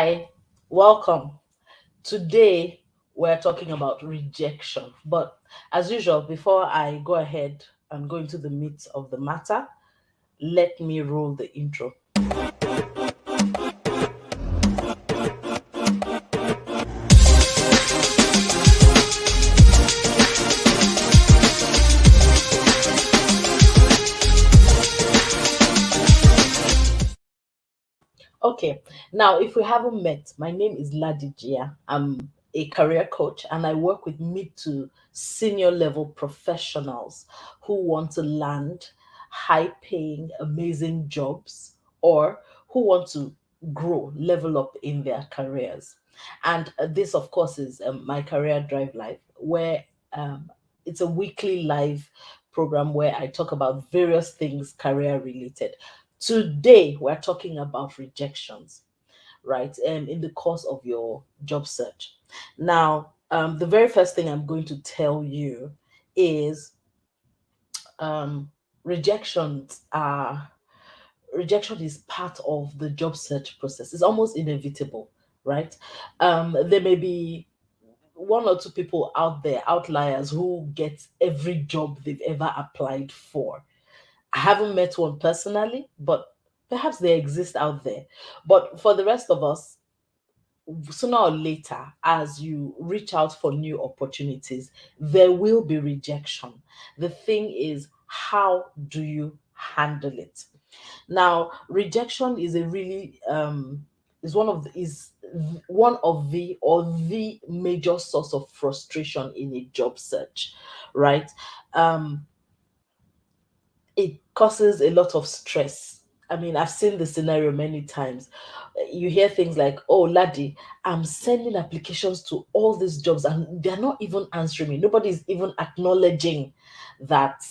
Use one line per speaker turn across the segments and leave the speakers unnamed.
Hi, welcome. Today we're talking about rejection. But as usual, before I go ahead and go into the meat of the matter, let me roll the intro. Okay, now if we haven't met, my name is Ladijia. I'm a career coach and I work with mid to senior level professionals who want to land high paying, amazing jobs or who want to grow, level up in their careers. And this, of course, is my Career Drive Live, where it's a weekly live program where I talk about various things career related. Today, we're talking about rejections, right? In the course of your job search. Now, the very first thing I'm going to tell you is um, rejections are rejection is part of the job search process. It's almost inevitable, right? There may be one or two people out there, outliers, who get every job they've ever applied for. I haven't met one personally, but perhaps they exist out there. But for the rest of us, sooner or later, as you reach out for new opportunities, there will be rejection. The thing is, how do you handle it? Now, rejection is a really is one of the or the major source of frustration in a job search, right? Um, it causes a lot of stress. I mean, I've seen the scenario many times. You hear things like, "Oh, laddie, I'm sending applications to all these jobs and they're not even answering me. Nobody's even acknowledging that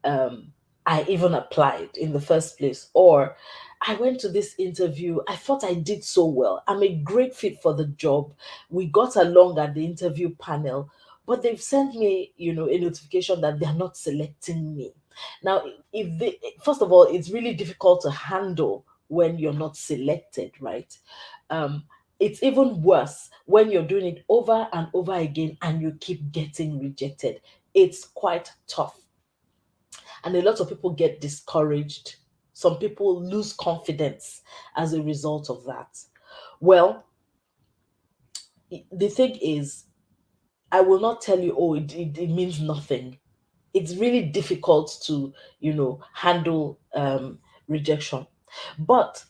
um, I even applied in the first place." Or, "I went to this interview. I thought I did so well. I'm a great fit for the job. We got along at the interview panel, but they've sent me, a notification that they're not selecting me." Now, if they, first of all, it's really difficult to handle when you're not selected, right? Um, it's even worse when you're doing it over and over again and you keep getting rejected. It's quite tough. And a lot of people get discouraged. Some people lose confidence as a result of that. Well, the thing is, I will not tell you, oh, it means nothing. It's really difficult to handle rejection. But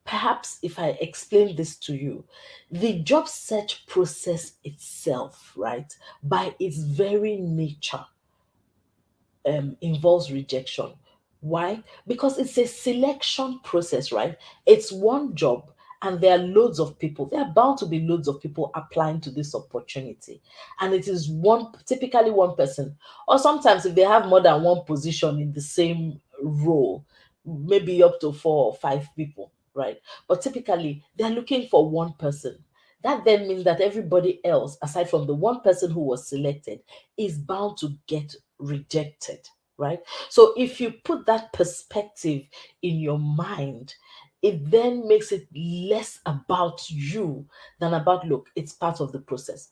perhaps if I explain this to you, the job search process itself, right, by its very nature, involves rejection. Why? Because it's a selection process, right? It's one job and there are loads of people. There are bound to be loads of people applying to this opportunity. And it is typically one person. Or sometimes if they have more than one position in the same role, maybe up to four or five people, right? But typically they're looking for one person. That then means that everybody else, aside from the one person who was selected, is bound to get rejected, right? So if you put that perspective in your mind, it then makes it less about you than about, look, it's part of the process.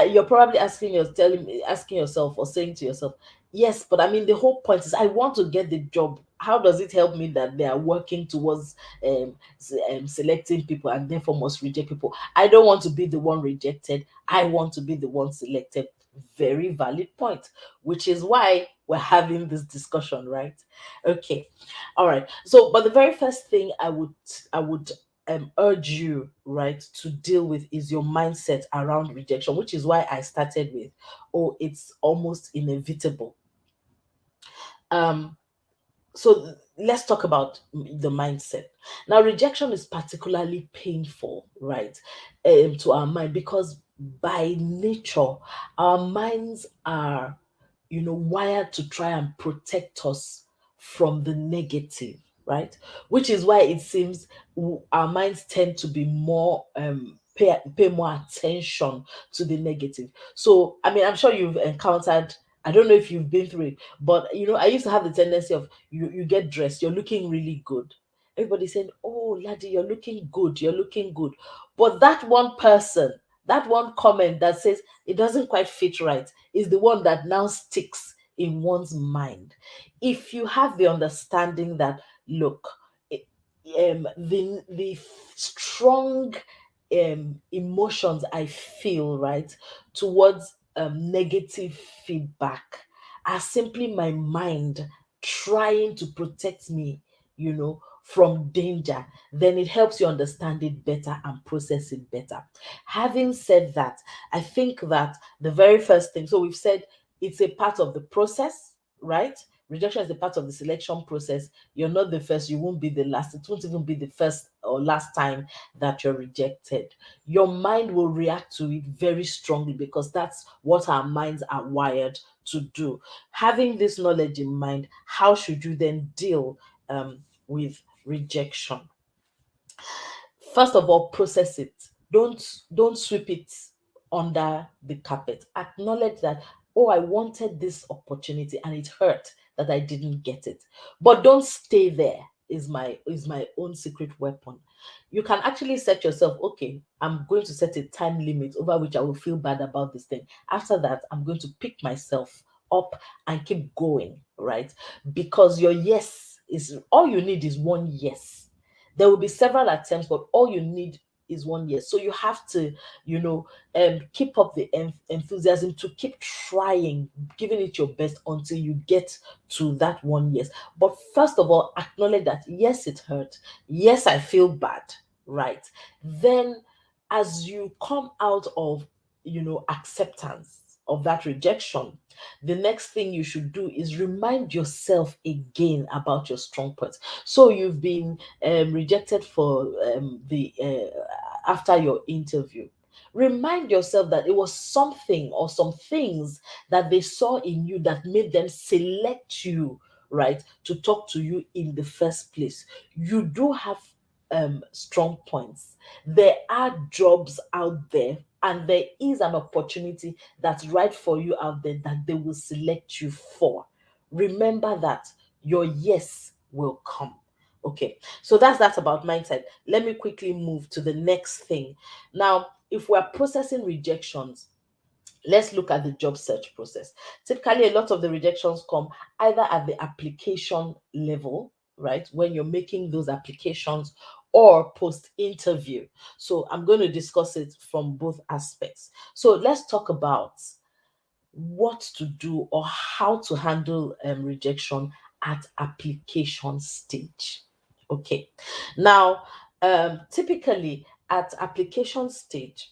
You're probably asking yourself or saying to yourself, yes, but I mean, the whole point is I want to get the job. How does it help me that they are working towards selecting people and therefore must reject people? I don't want to be the one rejected. I want to be the one selected. Very valid point, which is why we're having this discussion, right? Okay, all right. So, but the very first thing I would urge you, right, to deal with is your mindset around rejection, which is why I started with, oh, it's almost inevitable. Um, so let's talk about the mindset. Now, rejection is particularly painful, right, to our mind because by nature, our minds are, wired to try and protect us from the negative, right? Which is why it seems our minds tend to be more pay more attention to the negative. So, I mean, I'm sure you've encountered. I don't know if you've been through it, but I used to have the tendency of you get dressed, you're looking really good, everybody saying, "Oh, laddie, you're looking good, you're looking good." But that one person, that one comment that says it doesn't quite fit right, is the one that now sticks in one's mind. If you have the understanding that, look, eh, the strong emotions I feel, right, towards negative feedback are simply my mind trying to protect me, from danger, then it helps you understand it better and process it better. Having said that, I think that the very first thing, so we've said it's a part of the process, right? Rejection is a part of the selection process. You're not the first, you won't be the last. It won't even be the first or last time that you're rejected. Your mind will react to it very strongly because that's what our minds are wired to do. Having this knowledge in mind, how should you then deal with rejection? First of all, process it. Don't sweep it under the carpet. Acknowledge that, oh, I wanted this opportunity and it hurt that I didn't get it. But don't stay there, is my own secret weapon. You can actually set yourself, okay, I'm going to set a time limit over which I will feel bad about this thing. After that, I'm going to pick myself up and keep going, right? Because your yes is all you need is one yes. There will be several attempts, but all you need is one yes. So you have to, you know, keep up the enthusiasm to keep trying, giving it your best until you get to that one yes. But first of all, acknowledge that yes, it hurt. Yes, I feel bad, right? Then, as you come out of, acceptance of that rejection, the next thing you should do is remind yourself again about your strong points. So you've been rejected for the after your interview. Remind yourself that it was something or some things that they saw in you that made them select you, right, to talk to you in the first place. You do have strong points. There are jobs out there, and there is an opportunity that's right for you out there that they will select you for. Remember that your yes will come. Okay, so that's that about mindset. Let me quickly move to the next thing. Now, if we're processing rejections, let's look at the job search process. Typically, a lot of the rejections come either at the application level, right, when you're making those applications, or post interview. So, I'm going to discuss it from both aspects. So, let's talk about what to do or how to handle rejection at application stage. Okay, now, typically at application stage,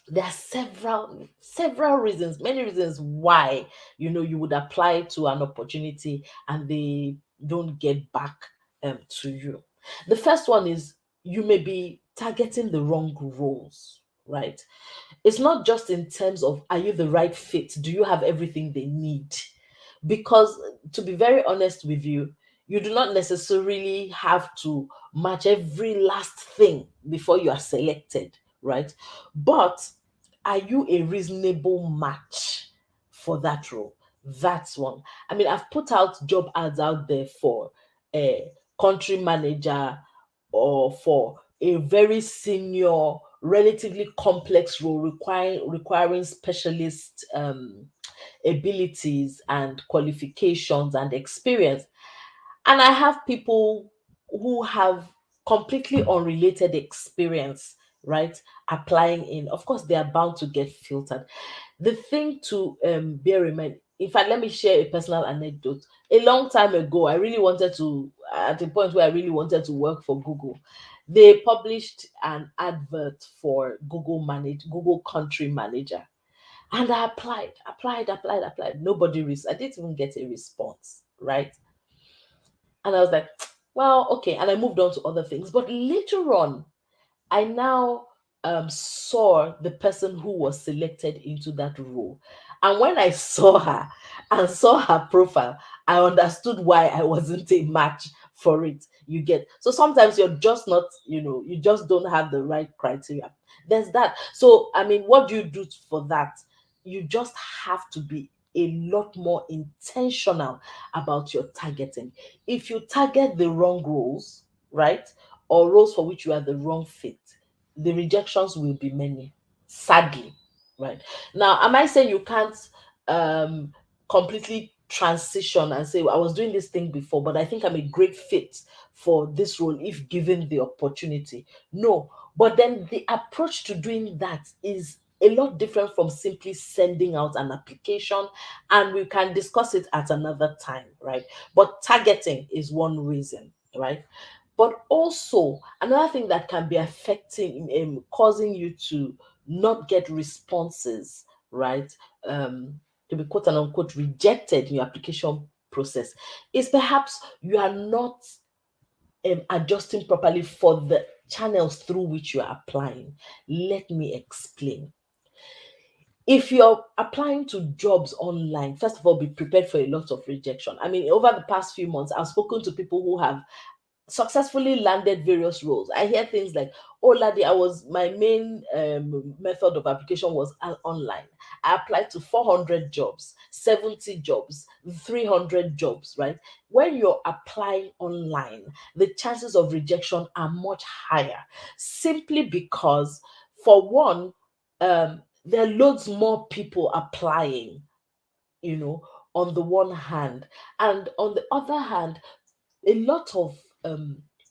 there are several reasons, many reasons why you would apply to an opportunity and they don't get back to you. The first one is you may be targeting the wrong roles, right? It's not just in terms of, are you the right fit, do you have everything they need? Because, to be very honest with you, you do not necessarily have to match every last thing before you are selected, right? But are you a reasonable match for that role? That's one. I mean, I've put out job ads out there for a country manager or for a very senior, relatively complex role requiring specialist abilities and qualifications and experience. And I have people who have completely unrelated experience, right, applying in. Of course, they are bound to get filtered. The thing to bear in mind, in fact, let me share a personal anecdote. A long time ago, I really wanted to, at a point where I really wanted to work for Google, they published an advert for Google Country Manager. And I applied. I didn't even get a response, right? And I was like, well, okay. And I moved on to other things. But later on, I now saw the person who was selected into that role. And when I saw her and saw her profile, I understood why I wasn't a match for it. You get, so sometimes you're just not, you just don't have the right criteria. There's that. So, I mean, what do you do for that? You just have to be a lot more intentional about your targeting. If you target the wrong roles, right? Or roles for which you are the wrong fit, the rejections will be many, sadly, right? Now, am I saying you can't um completely transition and say, "Well, I was doing this thing before, but I think I'm a great fit for this role if given the opportunity"? No, but then the approach to doing that is a lot different from simply sending out an application, and we can discuss it at another time, right? But targeting is one reason, right? But also another thing that can be affecting, causing you to not get responses, right? To be quote and unquote rejected in your application process, is perhaps you are not adjusting properly for the channels through which you are applying. Let me explain. If you're applying to jobs online, first of all, be prepared for a lot of rejection. I mean, over the past few months, I've spoken to people who have successfully landed various roles. I hear things like, "Oh, laddie, I was my main method of application was online. I applied to 400 jobs, 70 jobs, 300 jobs." Right? When you're applying online, the chances of rejection are much higher, simply because, for one, there are loads more people applying. You know, on the one hand, and on the other hand, a lot of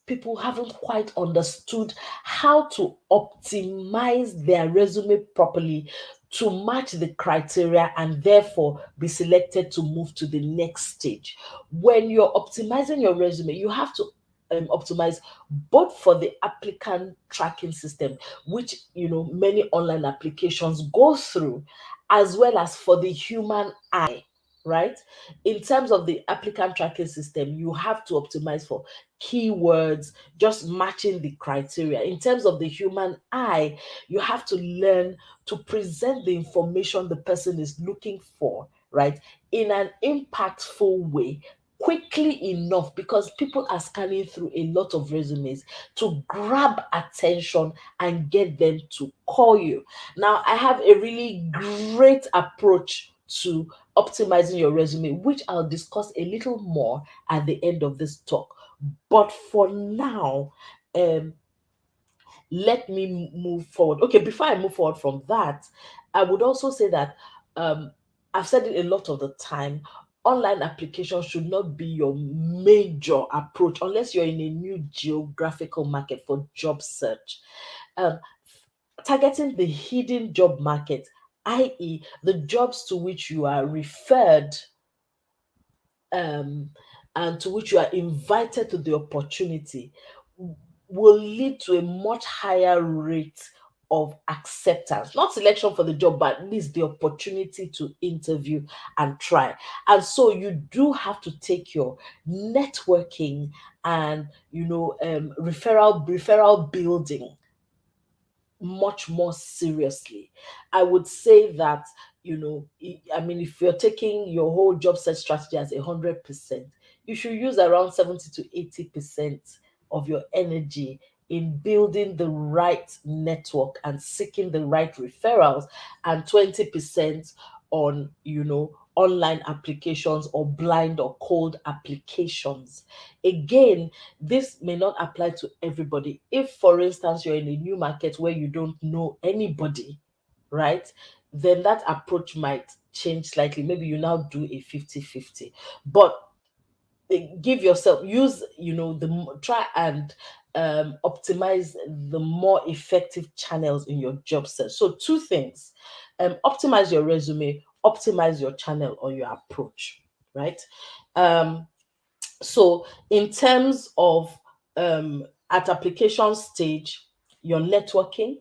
people haven't quite understood how to optimize their resume properly to match the criteria and therefore be selected to move to the next stage. When you're optimizing your resume, you have to optimize both for the applicant tracking system, which many online applications go through, as well as for the human eye, right? In terms of the applicant tracking system, you have to optimize for keywords, just matching the criteria. In terms of the human eye, you have to learn to present the information the person is looking for, right, in an impactful way, quickly enough, because people are scanning through a lot of resumes to grab attention and get them to call you. Now, I have a really great approach to optimizing your resume, which I'll discuss a little more at the end of this talk. But for now, um, let me move forward. Okay, before I move forward from that, I would also say that um, I've said it a lot of the time. Online application should not be your major approach unless you're in a new geographical market for job search. Um, Targeting the hidden job market, i.e., the jobs to which you are referred, um, and to which you are invited to the opportunity, will lead to a much higher rate of acceptance, not selection for the job, but at least the opportunity to interview and try. And so you do have to take your networking and referral building much more seriously. I would say that, I mean, if you're taking your whole job search strategy as 100%, you should use around 70 to 80% of your energy in building the right network and seeking the right referrals, and 20% on, online applications or blind or cold applications. Again, this may not apply to everybody. If, for instance, you're in a new market where you don't know anybody, right, then that approach might change slightly. Maybe you now do a 50-50. But give yourself, use, try and optimize the more effective channels in your job search. So, two things: optimize your resume, optimize your channel or your approach, right? Um, so, in terms of at application stage, your networking,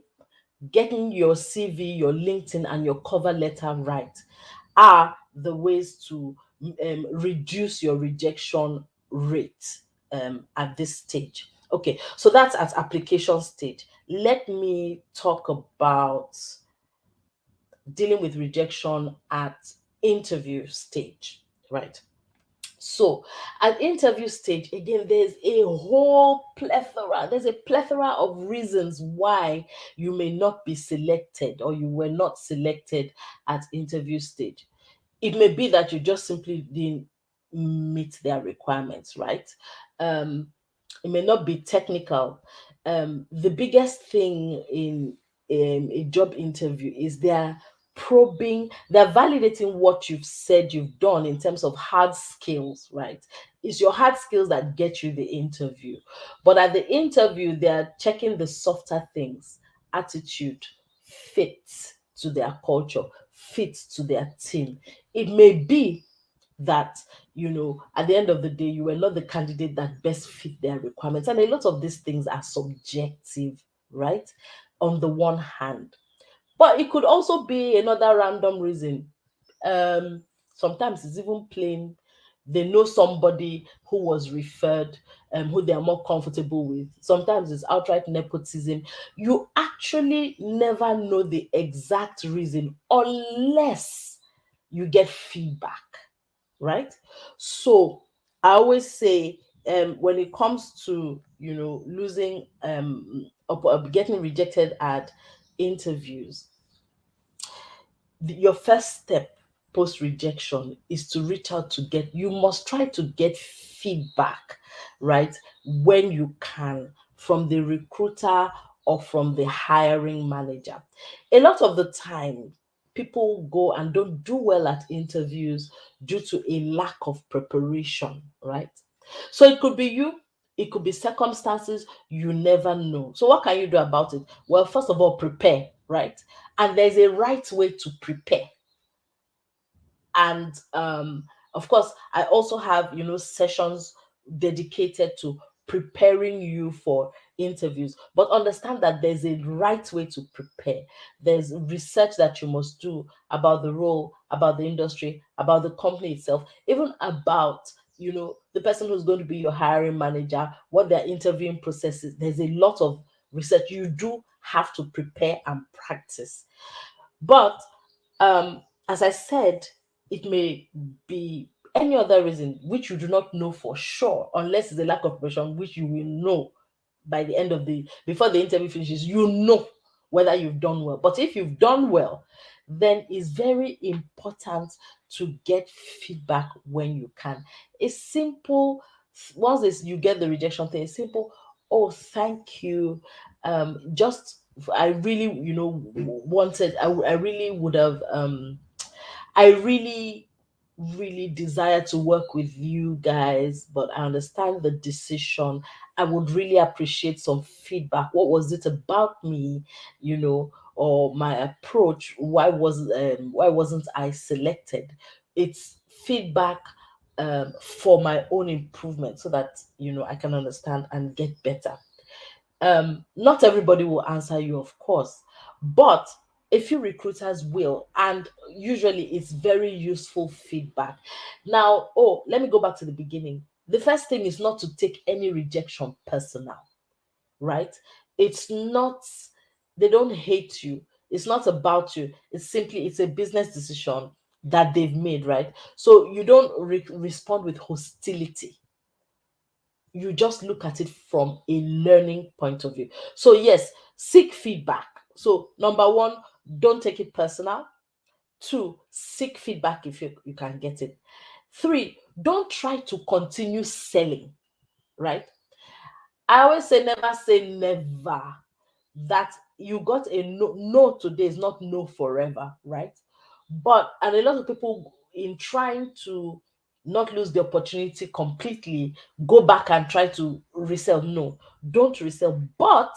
getting your CV, your LinkedIn, and your cover letter right are the ways to reduce your rejection rate at this stage. Okay, so that's at application stage. Let me talk about dealing with rejection at interview stage, right? So, at interview stage, again, there's a plethora of reasons why you may not be selected or you were not selected at interview stage. It may be that you just simply didn't meet their requirements, right? Um, it may not be technical. The biggest thing in a job interview is they're probing, they're validating what you've said you've done in terms of hard skills, right? It's your hard skills that get you the interview. But at the interview, they're checking the softer things: attitude, fit to their culture, fit to their team. It may be that, at the end of the day, you were not the candidate that best fit their requirements, and a lot of these things are subjective, right? On the one hand, but it could also be another random reason. Sometimes it's even plain, they know somebody who was referred, who they are more comfortable with. Sometimes it's outright nepotism. You actually never know the exact reason unless you get feedback, right? So I always say, when it comes to, losing, getting rejected at interviews, your first step post rejection is to reach out to get, you must try to get feedback, right? When you can, from the recruiter or from the hiring manager. A lot of the time, people go and don't do well at interviews due to a lack of preparation, right? So it could be you, it could be circumstances, you never know. So what can you do about it? Well, first of all, prepare, right? And there's a right way to prepare. And of course, I also have, sessions dedicated to preparing you for interviews. But understand that there's a right way to prepare. There's research that you must do about the role, about the industry, about the company itself, even about, the person who's going to be your hiring manager, what their interviewing process is. There's a lot of research you do have to prepare and practice. But as I said, it may be any other reason which you do not know for sure, unless it's a lack of preparation, which you will know by the end of the before the interview finishes. You know whether you've done well. But if you've done well, then it's very important to get feedback when you can. It's simple. Once you get the rejection thing, it's simple. Oh, thank you. Just I really, wanted. I really would have. I really desire to work with you guys, but I understand the decision. I would really appreciate some feedback. What was it about me, or my approach? Why wasn't I selected? It's feedback, for my own improvement, so that I can understand and get better. Not everybody will answer you, of course, but a few recruiters will, and usually it's very useful feedback. Now, oh, let me go back to the beginning. The first thing is not to take any rejection personal, right? It's not, they don't hate you. It's not about you. It's a business decision that they've made, right? So you don't respond with hostility, you just look at it from a learning point of view. So, yes, seek feedback. So, number one, don't take it personal. Two, seek feedback if you can get it. Three, don't try to continue selling, right? I always say never. That you got a no, no today is not no forever, right? But, and a lot of people, in trying to not lose the opportunity completely, go back and try to resell. No, don't resell, but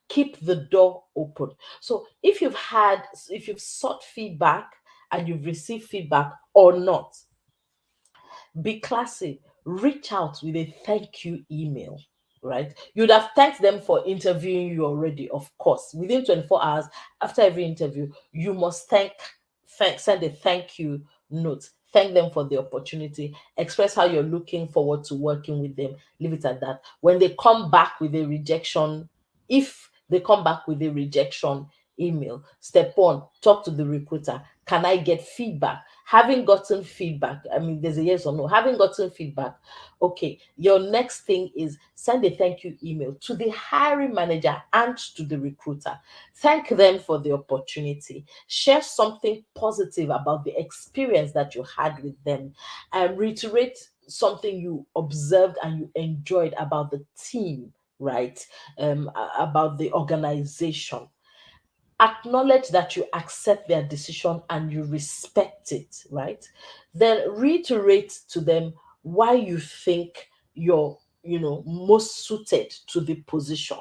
keep the door open. So if you've sought feedback and you've received feedback or not, be classy, reach out with a thank you email, right? You'd have thanked them for interviewing you already, of course. Within 24 hours after every interview, you must send a thank you note. Thank them for the opportunity. Express how you're looking forward to working with them. Leave it at that. When they come back with a rejection, if they come back with a rejection email, step one, talk to the recruiter. Can I get feedback? Having gotten feedback, I mean, there's a yes or no. Having gotten feedback, okay, your next thing is send a thank you email to the hiring manager and to the recruiter. Thank them for the opportunity. Share something positive about the experience that you had with them, and reiterate something you observed and you enjoyed about the team, right? About the organization. Acknowledge that you accept their decision and you respect it, right? Then reiterate to them why you think you're, most suited to the position,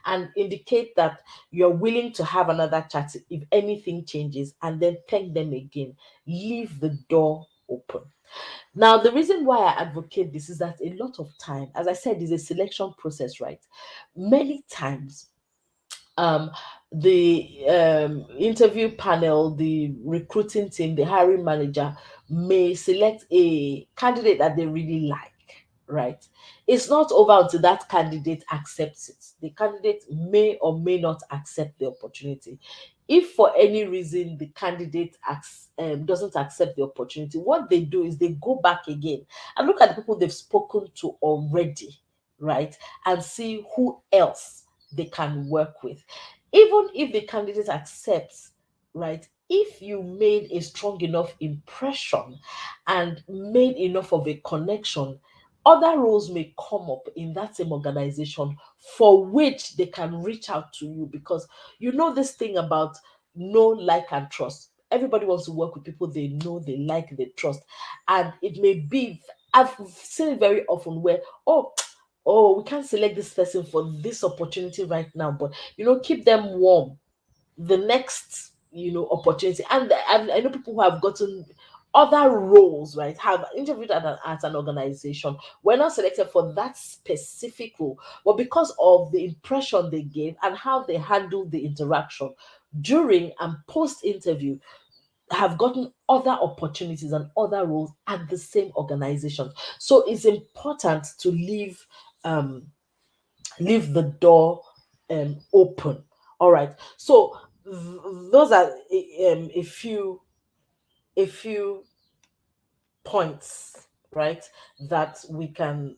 and indicate that you're willing to have another chat if anything changes, and then thank them again. Leave the door open. Now, the reason why I advocate this is that a lot of time, as I said, is a selection process, right? Many times, um, the interview panel, the recruiting team, the hiring manager may select a candidate that they really like, right? It's not over until that candidate accepts it. The candidate may or may not accept the opportunity. If for any reason the candidate doesn't accept the opportunity, what they do is they go back again and look at the people they've spoken to already, right? And see who else they can work with. Even if the candidate accepts, right? If you made a strong enough impression and made enough of a connection, other roles may come up in that same organization for which they can reach out to you, because you know this thing about know, like, and trust. Everybody wants to work with people they know, they like, they trust. And it may be, I've seen it very often where, oh, we can't select this person for this opportunity right now, but keep them warm the next opportunity. And I know people who have gotten other roles, right, have interviewed at an organization, were not selected for that specific role, but because of the impression they gave and how they handled the interaction during and post interview, have gotten other opportunities and other roles at the same organization. So it's important to um leave the door open. All right. So those are a few points, right, that we can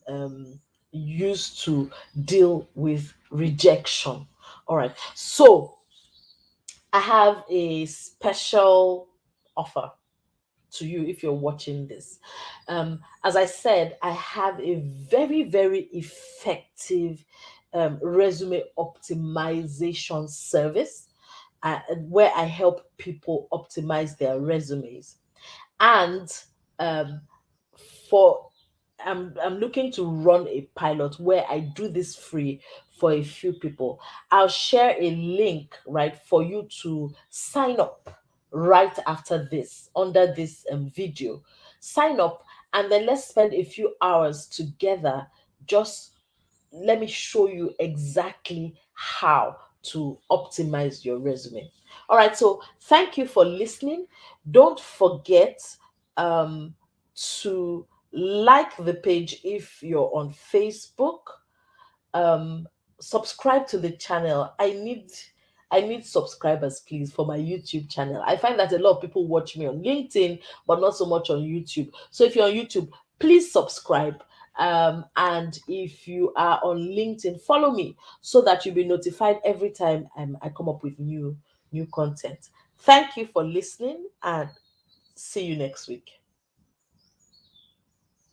use to deal with rejection. All right. So I have a special offer to you if you're watching this. As I said, I have a very, very effective resume optimization service, where I help people optimize their resumes. And um, for I'm looking to run a pilot where I do this free for a few people. I'll share a link, right, for you to sign up right after this, under this video. Sign up, and then let's spend a few hours together. Just let me show you exactly how to optimize your resume. All right, so thank you for listening. Don't forget um, to like the page if you're on Facebook. um Subscribe to the channel. I need subscribers, please, for my YouTube channel. I find that a lot of people watch me on LinkedIn but not so much on YouTube. So if you're on YouTube, please subscribe. And if you are on LinkedIn, follow me so that you'll be notified every time I come up with new content. Thank you for listening, and see you next week.